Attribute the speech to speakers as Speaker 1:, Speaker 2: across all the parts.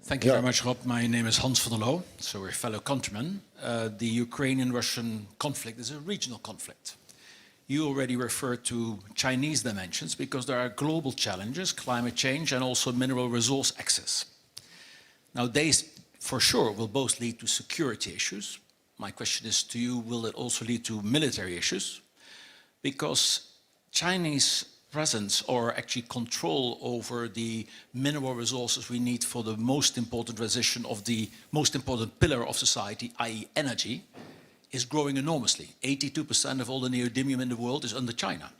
Speaker 1: Thank you very much, Rob. My name is Hans van der Loo, so we're fellow countrymen. The Ukrainian-Russian conflict is a regional conflict. You already referred to Chinese dimensions because there are global challenges, climate change and also mineral resource access. Now, these for sure will both lead to security issues. My question is to you, will it also lead to military issues? Because Chinese presence or actually control over the mineral resources we need for the most important transition of the most important pillar of society, i.e. energy, is growing enormously. 82% of all the neodymium in the world is under China.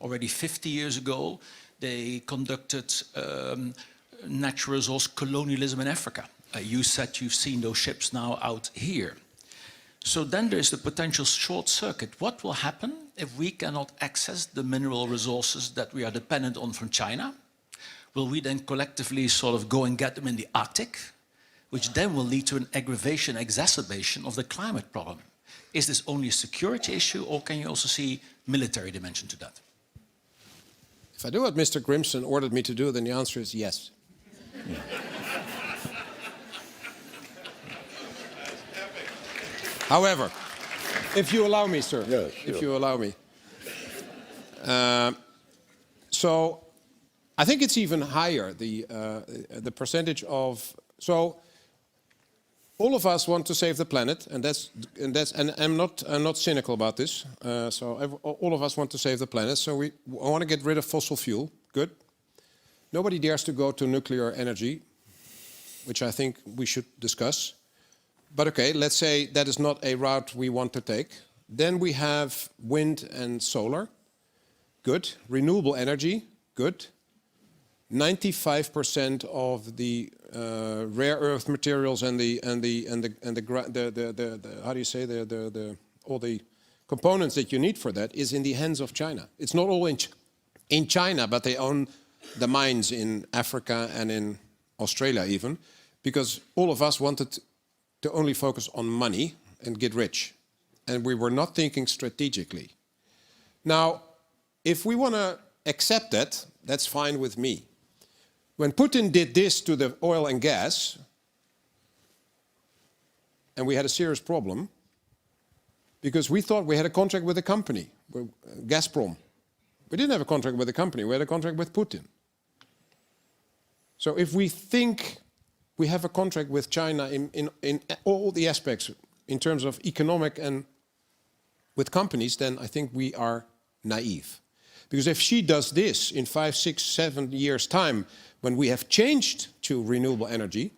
Speaker 1: Already 50 years ago, they conducted natural resource colonialism in Africa. You said you've seen those ships now out here. So then there's the potential short circuit. What will happen if we cannot access the mineral resources that we are dependent on from China? Will we then collectively sort of go and get them in the Arctic, which then will lead to an aggravation, exacerbation of the climate problem? Is this only a security issue, or can you also see military dimension to that?
Speaker 2: If I do what Mr. Grimson ordered me to do, then the answer is yes. However, if you allow me, sir,
Speaker 3: yes, sure.
Speaker 2: if you allow me. So I think it's even higher, the percentage of, so all of us want to save the planet, and I'm not cynical about this. All of us want to save the planet, so we want to get rid of fossil fuel. Good. Nobody dares to go to nuclear energy, which I think we should discuss. But okay, let's say that is not a route we want to take. Then we have wind and solar. Good. Renewable energy. Good. 95% of the rare earth materials and how do you say all the components that you need for that is in the hands of China. It's not all in China, but they own the mines in Africa and in Australia even, because all of us wanted to only focus on money and get rich. And we were not thinking strategically. Now, if we want to accept that, that's fine with me. When Putin did this to the oil and gas, and we had a serious problem, because we thought we had a contract with a company, Gazprom. We didn't have a contract with a company, we had a contract with Putin. So if we think we have a contract with China in all the aspects, in terms of economic and with companies, then I think we are naive. Because if she does this in 5, 6, 7 years' time, when we have changed to renewable energy,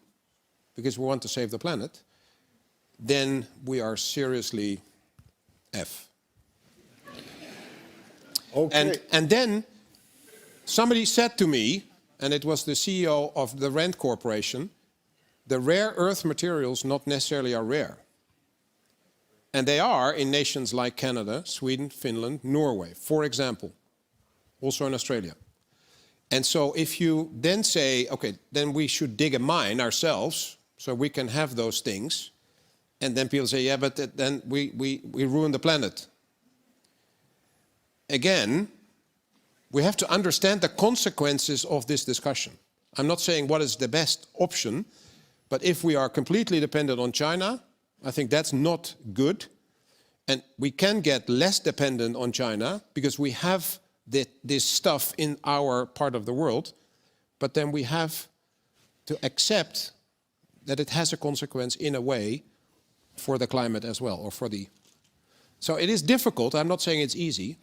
Speaker 2: because we want to save the planet, then we are seriously F.
Speaker 3: Okay.
Speaker 2: And then somebody said to me, and it was the CEO of the Rand Corporation, the rare earth materials not necessarily are rare. And they are in nations like Canada, Sweden, Finland, Norway, for example, also in Australia. And so if you then say, okay, then we should dig a mine ourselves so we can have those things, and then people say, yeah, but then we ruin the planet. Again, we have to understand the consequences of this discussion. I'm not saying what is the best option, but if we are completely dependent on China, I think that's not good. And we can get less dependent on China because we have this stuff in our part of the world, but then we have to accept that it has a consequence in a way for the climate as well, or for the... So it is difficult, I'm not saying it's easy,